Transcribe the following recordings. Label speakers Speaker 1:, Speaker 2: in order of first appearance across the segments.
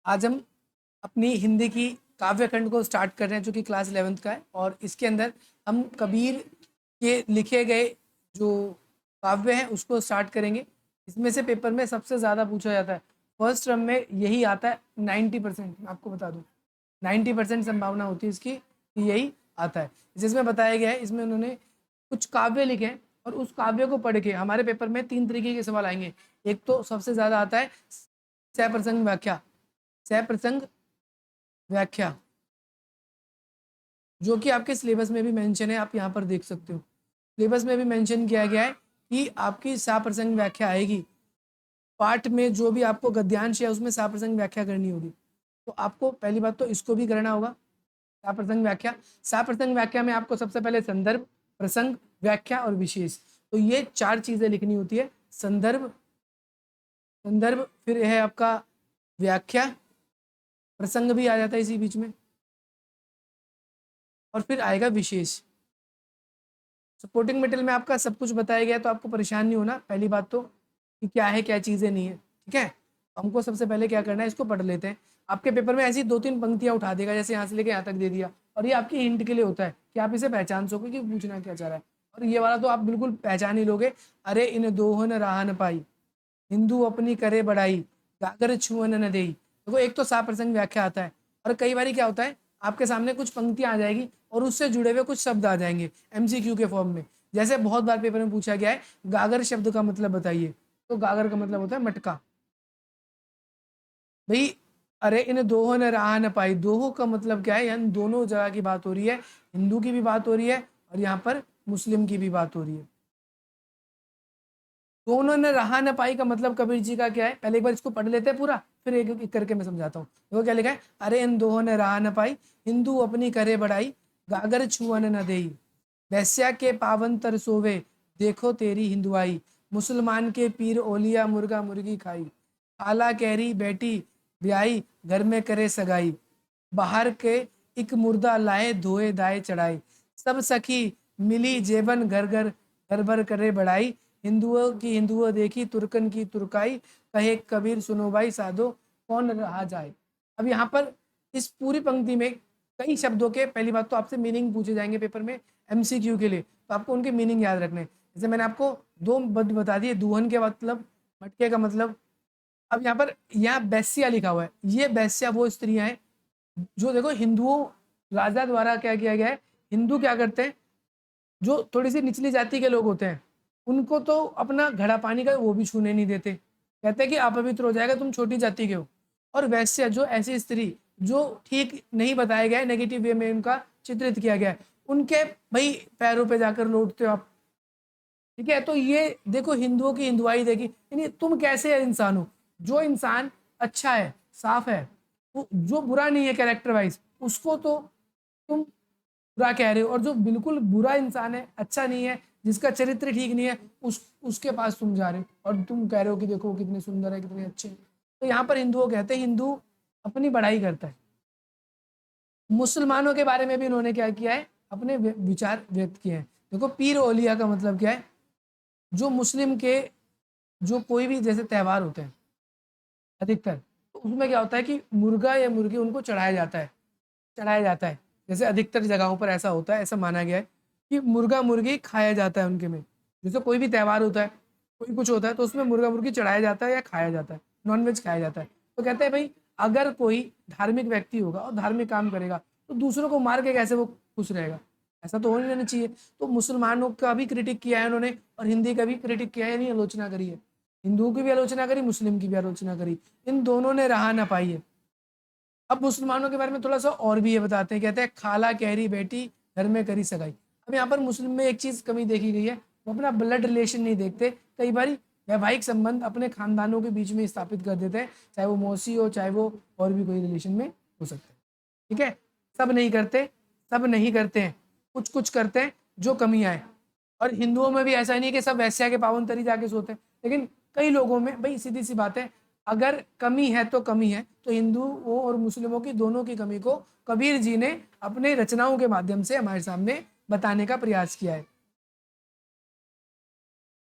Speaker 1: आज हम अपनी हिंदी की काव्य खंड को स्टार्ट कर रहे हैं जो कि क्लास 11th का है। और इसके अंदर हम कबीर के लिखे गए जो काव्य हैं उसको स्टार्ट करेंगे। इसमें से पेपर में सबसे ज़्यादा पूछा जाता है, फर्स्ट टर्म में यही आता है 90%। मैं आपको बता दूं 90% संभावना होती है इसकी कि यही आता है। जिसमें बताया गया है, इसमें उन्होंने कुछ काव्य लिखे हैं और उस काव्य को पढ़ के हमारे पेपर में 3 तरीके के सवाल आएंगे। एक तो सबसे ज़्यादा आता है सप्रसंग व्याख्या, सप्रसंग व्याख्या जो कि आपके सिलेबस में भी मेंशन है, आप यहाँ पर देख सकते हो। सिलेबस में भी मेंशन किया गया है कि आपकी सप्रसंग व्याख्या आएगी। पाठ में जो भी आपको गद्यांश है उसमें सप्रसंग व्याख्या करनी होगी। तो आपको पहली बात तो इसको भी करना होगा, सप्रसंग व्याख्या। सप्रसंग व्याख्या में आपको सबसे पहले संदर्भ, प्रसंग, व्याख्या और विशेष, तो ये 4 चीजें लिखनी होती है। संदर्भ, फिर है आपका व्याख्या, प्रसंग भी आ जाता है इसी बीच में, और फिर आएगा विशेष। सपोर्टिंग मटेरियल में आपका सब कुछ बताया गया, तो आपको परेशान नहीं होना। पहली बात तो कि क्या है क्या चीज़ें नहीं है, ठीक है। हमको सबसे पहले क्या करना है, इसको पढ़ लेते हैं। आपके पेपर में ऐसी 2-3 पंक्तियां उठा देगा, जैसे यहाँ से लेके यहाँ तक दे दिया, और ये आपकी हिंट के लिए होता है कि आप इसे पहचान सको कि पूछना क्या चाह रहा है। और ये वाला तो आप बिल्कुल पहचान ही लोगे। अरे इन दोहन राह न पाई, हिंदू अपनी करे बढ़ाई, गागर छुअन न देई। देखो, एक तो सप्रसंग व्याख्या आता है, और कई बार क्या होता है, आपके सामने कुछ पंक्तियां आ जाएगी और उससे जुड़े हुए कुछ शब्द आ जाएंगे एमसीक्यू के फॉर्म में। जैसे बहुत बार पेपर में पूछा गया है, गागर शब्द का मतलब बताइए, तो गागर का मतलब होता है मटका। भाई, अरे इन दोहों ने राह न पाई, दोहो का मतलब क्या है, यानी दोनों जगह की बात हो रही है। हिंदू की भी बात हो रही है और यहाँ पर मुस्लिम की भी बात हो रही है। दोनों ने रहा न पाई का मतलब कबीर जी का क्या है, पहले एक बार इसको पढ़ लेते हैं पूरा, फिर एक एक करके मैं समझाता हूँ। देखो क्या लिखा है, अरे इन दोनों ने रहा न पाई, हिंदू अपनी करे बढ़ाई, गागर छुअन न देई, वैश्या के पावन तर सोवे, देखो तेरी हिंदुआई, मुसलमान के पीर ओलिया मुर्गा मुर्गी खाई, आला कैरी बेटी ब्याई, घर में करे सगाई, बाहर के एक मुर्दा लाए धोए दाए चढ़ाई, सब सखी मिली जेबन घर घर घर भर करे बढ़ाई, हिंदुओं की हिंदुओं देखी तुर्कन की तुर्काई, कहे कबीर सुनो भाई साधो कौन रहा जाए। अब यहाँ पर इस पूरी पंक्ति में कई शब्दों के, पहली बात तो आपसे मीनिंग पूछे जाएंगे पेपर में एमसीक्यू के लिए, तो आपको उनके मीनिंग याद रखने। जैसे मैंने आपको 2 बता दिए, दूहन के मतलब, मटके का मतलब। अब यहाँ पर यहाँ बैस्या लिखा हुआ है, ये बैस्या वो स्त्रियां हैं जो, देखो, हिंदुओं राजा द्वारा क्या किया गया है, हिंदू क्या करते हैं, जो थोड़ी सी निचली जाति के लोग होते हैं उनको तो अपना घड़ा पानी का वो भी छूने नहीं देते, कहते हैं कि अपवित्र हो जाएगा, तुम छोटी जाति के हो। और वैश्य जो ऐसी स्त्री जो ठीक नहीं बताया गया है, नेगेटिव वे में उनका चित्रित किया गया है, उनके भाई पैरों पे जाकर लौटते हो आप, ठीक है। तो ये देखो, हिंदुओं की हिंदुआई देखी, यानी तुम कैसे इंसान हो। जो इंसान अच्छा है, साफ है, वो जो बुरा नहीं है कैरेक्टर वाइज, उसको तो तुम बुरा कह रहे हो, और जो बिल्कुल बुरा इंसान है, अच्छा नहीं है, जिसका चरित्र ठीक नहीं है, उसके पास तुम जा रहे हो और तुम कह रहे हो कि देखो वो कितने सुंदर है, कितने अच्छे हैं। तो यहाँ पर हिंदुओं कहते हैं, हिंदू अपनी बढ़ाई करता है। मुसलमानों के बारे में भी उन्होंने क्या किया है, अपने विचार व्यक्त किए हैं। देखो, पीर ओलिया का मतलब क्या है, जो मुस्लिम के जो कोई भी जैसे त्यौहार होते हैं अधिकतर, तो उसमें क्या होता है कि मुर्गा या मुर्गी उनको चढ़ाया जाता है। जैसे अधिकतर जगहों पर ऐसा होता है, ऐसा माना गया है कि मुर्गा मुर्गी खाया जाता है उनके में। जैसे कोई भी त्यौहार होता है, कोई कुछ होता है, तो उसमें मुर्गा मुर्गी चढ़ाया जाता है या खाया जाता है, नॉनवेज खाया जाता है। तो कहते हैं भाई, अगर कोई धार्मिक व्यक्ति होगा और धार्मिक काम करेगा, तो दूसरों को मार के कैसे वो खुश रहेगा, ऐसा तो हो नहीं रहना चाहिए। तो मुसलमानों का भी क्रिटिक किया है उन्होंने, और हिंदी का भी क्रिटिक किया है, नहीं आलोचना करी है। हिंदुओं की भी आलोचना करी, मुस्लिम की भी आलोचना करी, इन दोनों ने रहा ना पाई है। अब मुसलमानों के बारे में थोड़ा सा और भी ये बताते हैं, कहते हैं खाला कहरी बेटी घर में करी सगाई। अब यहाँ पर मुस्लिम में एक चीज कमी देखी गई है, वो अपना ब्लड रिलेशन नहीं देखते, कई बार वैवाहिक संबंध अपने खानदानों के बीच में स्थापित कर देते हैं, चाहे वो मौसी हो, चाहे वो और भी कोई रिलेशन में हो सकते हैं, ठीक है। सब नहीं करते, सब नहीं करते हैं, कुछ कुछ करते हैं जो कमियां हैं। और हिंदुओं में भी ऐसा नहीं कि सब वैश्या के पावन तरी जाके सोते हैं, लेकिन कई लोगों में, भाई सीधी सी बात है, अगर कमी है तो कमी है, तो हिंदुओं और मुस्लिमों की दोनों की कमी को कबीर जी ने अपने रचनाओं के माध्यम से हमारे सामने बताने का प्रयास किया है।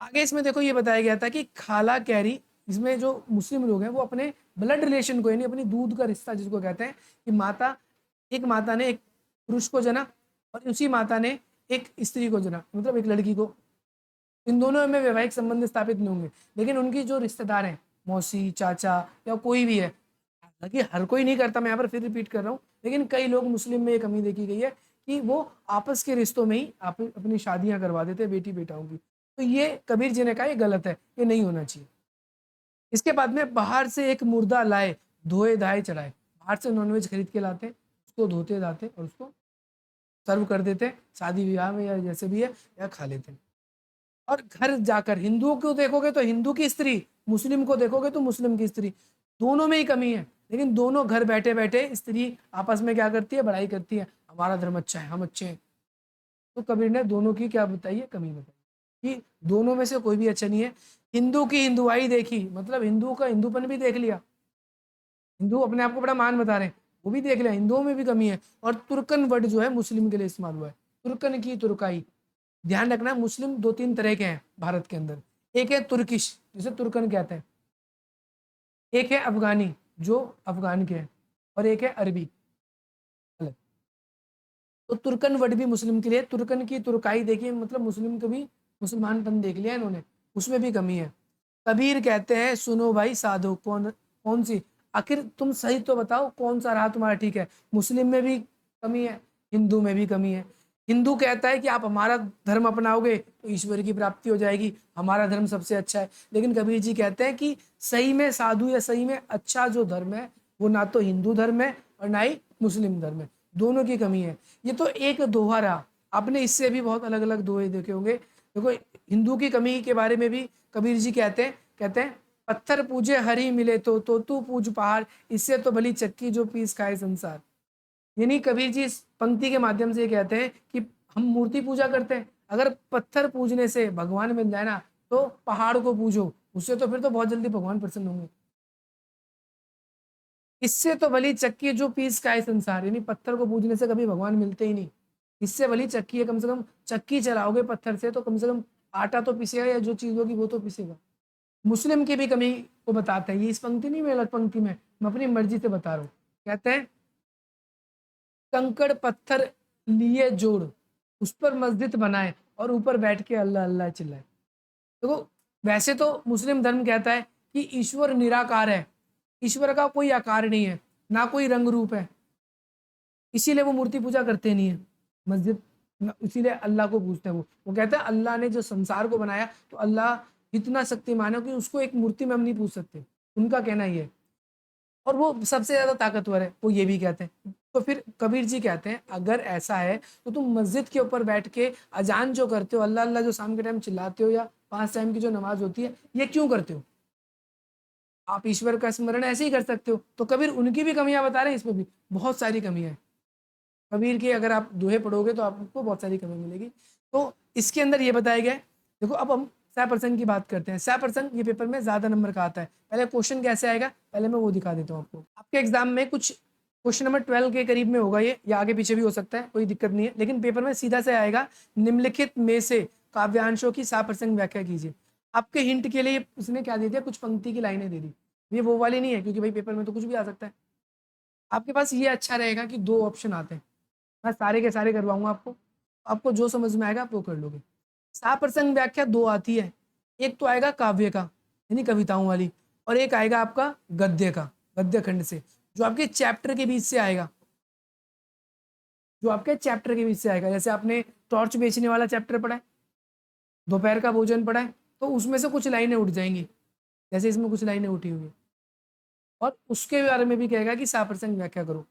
Speaker 1: आगे इसमें देखो, ये बताया गया था कि खाला कैरी, इसमें जो मुस्लिम लोग हैं वो अपने ब्लड रिलेशन को, यानी अपनी दूध का रिश्ता जिसको कहते हैं, कि एक माता ने एक पुरुष को जना और उसी माता ने एक स्त्री को जना, मतलब एक लड़की को। इन दोनों में वैवाहिक संबंध स्थापित नहीं होंगे, लेकिन उनकी जो रिश्तेदार हैं, मौसी, चाचा या कोई भी है, हालांकि हर कोई नहीं करता, मैं यहाँ पर फिर रिपीट कर रहा हूँ, लेकिन कई लोग मुस्लिम में ये कमी देखी गई है कि वो आपस के रिश्तों में ही आप अपनी शादियां करवा देते हैं बेटी बेटाओं की। तो ये कबीर जी ने कहा ये गलत है, ये नहीं होना चाहिए। इसके बाद में बाहर से एक मुर्दा लाए, धोए धाए चढ़ाए। बाहर से नॉनवेज खरीद के लाते, उसको धोते धाते और उसको सर्व कर देते, शादी विवाह में या जैसे भी है, या खा लेते। और घर जाकर हिंदुओं को देखोगे तो हिंदू की स्त्री, मुस्लिम को देखोगे तो मुस्लिम की स्त्री, दोनों में ही कमी है। लेकिन दोनों घर बैठे बैठे स्त्री आपस में क्या करती है, बड़ाई करती है, हमारा धर्म अच्छा है, हम अच्छे हैं। तो कबीर ने दोनों की क्या बताई है, कमी बताई कि दोनों में से कोई भी अच्छा नहीं है। हिंदू की हिंदुआई देखी, मतलब हिंदू का हिंदूपन भी देख लिया, हिंदू अपने आप को बड़ा मान बता रहे हैं, वो भी देख लिया, हिंदुओं में भी कमी है। और तुर्कन वर्ड जो है मुस्लिम के लिए इस्तेमाल हुआ है, तुर्कन की तुर्काई। ध्यान रखना, मुस्लिम दो तीन तरह के हैं भारत के अंदर। एक है तुर्किश, जिसे तुर्कन कहते हैं, एक है अफगानी जो अफगान के हैं, और एक है अरबी। तो तुर्कन वर्ड भी मुस्लिम के लिए, तुर्कन की तुर्काई देखिए, मतलब मुस्लिम को भी मुसलमानपन देख लिया इन्होंने, उसमें भी कमी है। कबीर कहते हैं सुनो भाई साधो, कौन कौन सी, आखिर तुम सही तो बताओ कौन सा रहा तुम्हारा ठीक है। मुस्लिम में भी कमी है, हिंदू में भी कमी है। हिंदू कहता है कि आप हमारा धर्म अपनाओगे तो ईश्वर की प्राप्ति हो जाएगी, हमारा धर्म सबसे अच्छा है। लेकिन कबीर जी कहते हैं कि सही में साधु या सही में अच्छा जो धर्म है वो ना तो हिंदू धर्म है और ना ही मुस्लिम धर्म है, दोनों की कमी है। ये तो एक दोहा रहा, आपने इससे भी बहुत अलग अलग दोहे देखे होंगे। देखो हिंदू की कमी के बारे में भी कबीर जी कहते हैं पत्थर पूजे हरि मिले तो तू पूज पहाड़, इससे तो भली चक्की जो पीस खाए संसार। यानी कबीर जी इस पंक्ति के माध्यम से ये कहते हैं कि हम मूर्ति पूजा करते हैं, अगर पत्थर पूजने से भगवान मिल जाए ना तो पहाड़ को पूजो, उससे तो फिर तो बहुत जल्दी भगवान प्रसन्न होंगे। इससे तो भली चक्की जो पीस खाए संसार, यानी पत्थर को पूजने से कभी भगवान मिलते ही नहीं। इससे भली चक्की है, कम से कम चक्की चलाओगे पत्थर से तो कम से कम आटा तो पिसेगा, या जो चीज होगी वो तो पिसेगा। मुस्लिम की भी कमी को बताते हैं, ये इस पंक्ति नहीं में, अलग पंक्ति में, मैं अपनी मर्जी से बता रहा हूँ। कहते हैं कंकड़ पत्थर लिए जोड़, उस पर मस्जिद बनाए और ऊपर बैठ के अल्लाह अल्लाह चिल्लाए। देखो वैसे तो मुस्लिम धर्म कहता है कि ईश्वर निराकार है, ईश्वर का कोई आकार नहीं है, ना कोई रंग रूप है, इसीलिए वो मूर्ति पूजा करते नहीं है, मस्जिद इसीलिए अल्लाह को पूजते हैं। वो कहते हैं अल्लाह ने जो संसार को बनाया तो अल्लाह इतना शक्तिमान है कि उसको एक मूर्ति में हम नहीं पूज सकते, उनका कहना ये है। और वो सबसे ज्यादा ताकतवर है, वो ये भी कहते हैं। तो फिर कबीर जी कहते हैं अगर ऐसा है तो तुम मस्जिद के ऊपर बैठ के अजान जो करते हो, अल्लाह अल्लाह जो शाम के टाइम चिल्लाते हो, या 5 टाइम की जो नमाज होती है, ये क्यों करते हो? आप ईश्वर का स्मरण ऐसे ही कर सकते हो। तो कबीर उनकी भी कमियां बता रहे हैं, इसमें भी बहुत सारी कमियां हैं। कबीर की अगर आप दोहे पढ़ोगे तो आपको बहुत सारी कमी मिलेगी। तो इसके अंदर ये बताया गया है। देखो अब हम सह प्रसंग की बात करते हैं। सह प्रसंग ये पेपर में ज्यादा नंबर का आता है। पहले क्वेश्चन कैसे आएगा, पहले मैं वो दिखा देता हूँ आपको। आपके एग्जाम में कुछ क्वेश्चन नंबर 12 के करीब में होगा ये, या आगे पीछे भी हो सकता है, कोई दिक्कत नहीं है, लेकिन पेपर में सीधा से आएगा निम्नलिखित में से काव्यांशों की सह प्रसंग व्याख्या कीजिए। आपके हिंट के लिए उसने क्या दे दिया, कुछ पंक्ति की लाइनें दे दी। ये वो वाली नहीं है, क्योंकि भाई पेपर में तो कुछ भी आ सकता है। आपके पास ये अच्छा रहेगा कि 2 ऑप्शन आते हैं, मैं सारे के सारे करवाऊंगा आपको, आपको जो समझ में आएगा आप वो कर लोगे। साप्रसंग व्याख्या 2 आती है, एक तो आएगा काव्य का यानी कविताओं वाली, और एक आएगा आपका गद्य का, गद्य खंड से, जो आपके चैप्टर के बीच से आएगा, जो आपके चैप्टर के बीच से आएगा। जैसे आपने टॉर्च बेचने वाला चैप्टर पढ़ा है, दोपहर का भोजन पढ़ा है, तो उसमें से कुछ लाइनें उठ जाएंगी, जैसे इसमें कुछ लाइनें उठी हुई है, और उसके बारे में भी कहेगा कि साप्रसंग व्याख्या करो।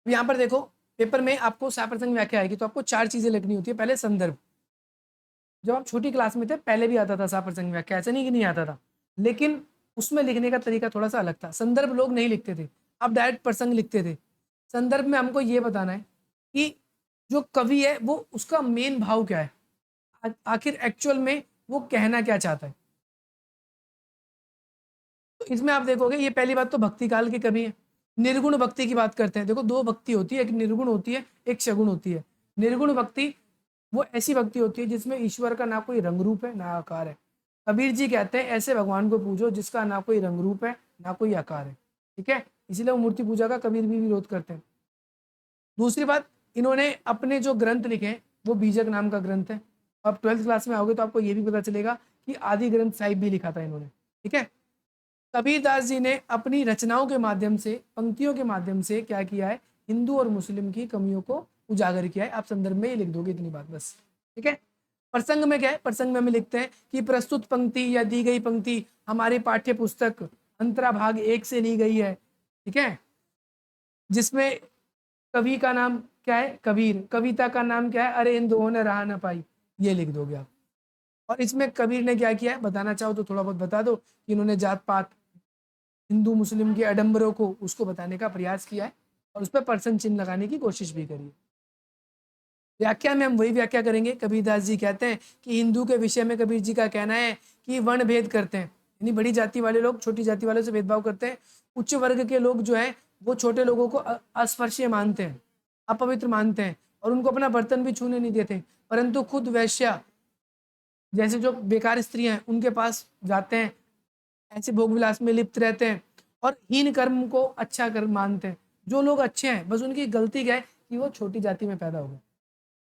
Speaker 1: यहाँ पर देखो पेपर में आपको साप्रसंग व्याख्या आएगी तो आपको 4 चीजें लिखनी होती है। पहले संदर्भ, जब आप छोटी क्लास में थे पहले भी आता था साप्रसंग व्याख्या, ऐसा नहीं कि नहीं आता था, लेकिन उसमें लिखने का तरीका थोड़ा सा अलग था। संदर्भ लोग नहीं लिखते थे, आप डायरेक्ट प्रसंग लिखते थे। संदर्भ में हमको ये बताना है कि जो कवि है वो उसका मेन भाव क्या है, आखिर एक्चुअल में वो कहना क्या चाहता है। तो इसमें आप देखोगे ये पहली बात तो भक्ति काल की कवि है। निर्गुण भक्ति की बात करते हैं, देखो 2 भक्ति होती है, एक निर्गुण होती है, एक सगुण होती है। निर्गुण भक्ति वो ऐसी भक्ति होती है जिसमें ईश्वर का ना कोई रंग रूप है ना आकार है। कबीर जी कहते हैं ऐसे भगवान को पूजो जिसका ना कोई रंग रूप है ना कोई आकार है, ठीक है। इसीलिए वो मूर्ति पूजा का कबीर भी विरोध करते हैं। दूसरी बात, इन्होंने अपने जो ग्रंथ लिखे हैं वो बीजक नाम का ग्रंथ है। आप 12th क्लास में आओगे तो आपको ये भी पता चलेगा कि आदि ग्रंथ साहिब भी लिखा था इन्होंने, ठीक है। कबीरदास जी ने अपनी रचनाओं के माध्यम से, पंक्तियों के माध्यम से क्या किया है, हिंदू और मुस्लिम की कमियों को उजागर किया है। आप संदर्भ में ही लिख दोगे इतनी बात बस, ठीक है। प्रसंग में क्या है, प्रसंग में हम लिखते हैं कि प्रस्तुत पंक्ति या दी गई पंक्ति हमारी पाठ्य पुस्तक अंतरा भाग 1 से ली गई है, ठीक है, जिसमें कवि का नाम क्या है, कबीर, कविता का नाम क्या है, अरे इन दोनों ने राह न पाई, ये लिख दोगे आप। और इसमें कबीर ने क्या किया है, बताना चाहो तो थोड़ा बहुत बता दो कि इन्होंने जात पात, हिंदू मुस्लिम के आडंबरों को, उसको बताने का प्रयास किया है और उस पर परसन चिन्ह लगाने की कोशिश भी करी है। व्याख्या में हम वही व्याख्या करेंगे। कबीरदास जी कहते हैं कि हिंदू के विषय में कबीर जी का कहना है कि वर्ण भेद करते हैं, यानी बड़ी जाति वाले लोग छोटी जाति वालों से भेदभाव करते हैं। उच्च वर्ग के लोग जो है वो छोटे लोगों को अस्पर्शीय मानते हैं, अपवित्र मानते हैं और उनको अपना बर्तन भी छूने नहीं देते, परंतु खुद वैश्या जैसे जो बेकार स्त्रियां हैं उनके पास जाते हैं, ऐसे भोग विलास में लिप्त रहते हैं और हीन कर्म को अच्छा कर्म मानते हैं। जो लोग अच्छे हैं बस उनकी गलती क्या है कि वो छोटी जाति में पैदा हो गए,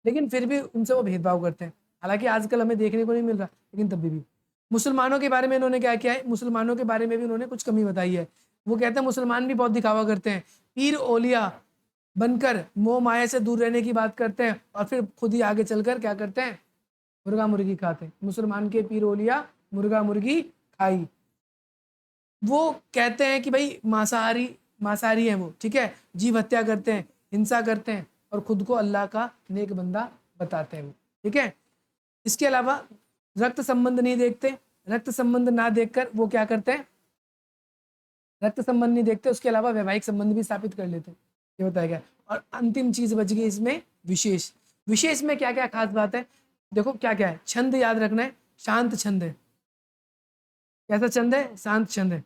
Speaker 1: लेकिन फिर भी उनसे वो भेदभाव करते हैं। हालांकि आजकल हमें देखने को नहीं मिल रहा, लेकिन तब भी। मुसलमानों के बारे में इन्होंने क्या किया है, मुसलमानों के बारे में भी उन्होंने कुछ कमी बताई है। वो कहते हैं मुसलमान भी बहुत दिखावा करते हैं, पीर ओलिया बनकर मोह माया से दूर रहने की बात करते हैं और फिर खुद ही आगे चलकर क्या करते हैं, मुर्गा मुर्गी खाते हैं। मुसलमान के पीर ओलिया मुर्गा मुर्गी खाई। वो कहते हैं कि भाई मांसाहारी हैं वो, ठीक है, जीव हत्या करते हैं, हिंसा करते हैं और खुद को अल्लाह का नेक बंदा बताते हैं वो, ठीक है। इसके अलावा रक्त संबंध नहीं देखते, रक्त संबंध ना देखकर वो क्या करते हैं, रक्त संबंध नहीं देखते, उसके अलावा वैवाहिक संबंध भी स्थापित कर लेते हैं। ये होता है क्या। और अंतिम चीज बच गई इसमें विशेष। विशेष में क्या क्या खास बात है, देखो क्या क्या है, छंद याद रखना है, शांत छंद है। कैसा छंद है, शांत छंद है।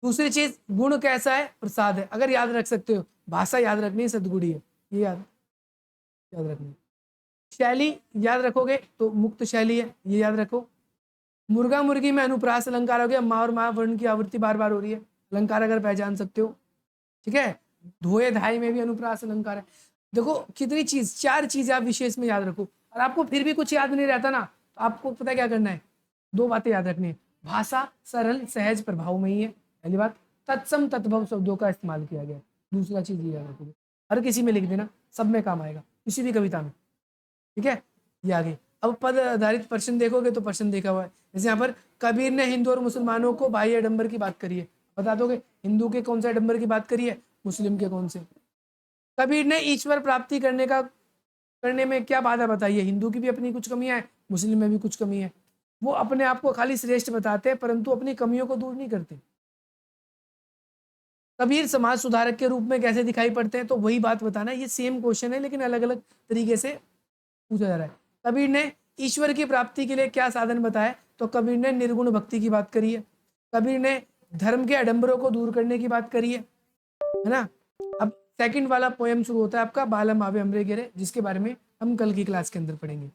Speaker 1: दूसरी चीज गुण कैसा है, प्रसाद है। अगर याद रख सकते हो, भाषा याद रखनी है, सदगुणी है, ये याद याद रखनी है। शैली याद रखोगे तो मुक्त शैली है, ये याद रखो। मुर्गा मुर्गी में अनुप्रास अलंकार हो गया, माँ और माँ वर्ण की आवृत्ति बार बार हो रही है, अलंकार अगर पहचान सकते हो, ठीक है। धोए धाई में भी अनुप्रास अलंकार है। देखो कितनी चीज, 4 चीजें आप विशेष में याद रखो। और आपको फिर भी कुछ याद नहीं रहता ना, तो आपको पता क्या करना है, 2 बातें याद रखनी है। भाषा सरल सहज प्रभावमयी है, पहली बात। तत्सम तत्भव शब्दों का इस्तेमाल किया गया, दूसरा चीज ये याद रखोगे। हर किसी में लिख देना, सब में काम आएगा, किसी भी कविता में, ठीक है। ये आगे अब पद आधारित प्रश्न देखोगे तो प्रश्न देखा हुआ है। जैसे यहाँ पर कबीर ने हिंदू और मुसलमानों को बाह्य आडंबर की बात करी है, बता दोगे हिंदू के कौन से आडंबर की बात करी है, मुस्लिम के कौन से। कबीर ने ईश्वर प्राप्ति करने में क्या बाधा बताई है, हिंदू की भी अपनी कुछ कमियां है, मुस्लिम में भी कुछ कमी है। वो अपने आप को खाली श्रेष्ठ बताते हैं परंतु अपनी कमियों को दूर नहीं करते। कबीर समाज सुधारक के रूप में कैसे दिखाई पड़ते हैं, तो वही बात बताना है। ये सेम क्वेश्चन है लेकिन अलग अलग तरीके से पूछा जा रहा है। कबीर ने ईश्वर की प्राप्ति के लिए क्या साधन बताया, तो कबीर ने निर्गुण भक्ति की बात करी है। कबीर ने धर्म के आडंबरों को दूर करने की बात करी है ना। अब सेकंड वाला पोएम शुरू होता है आपका, बालम आवे हमरे गिरे, जिसके बारे में हम कल की क्लास के अंदर पढ़ेंगे।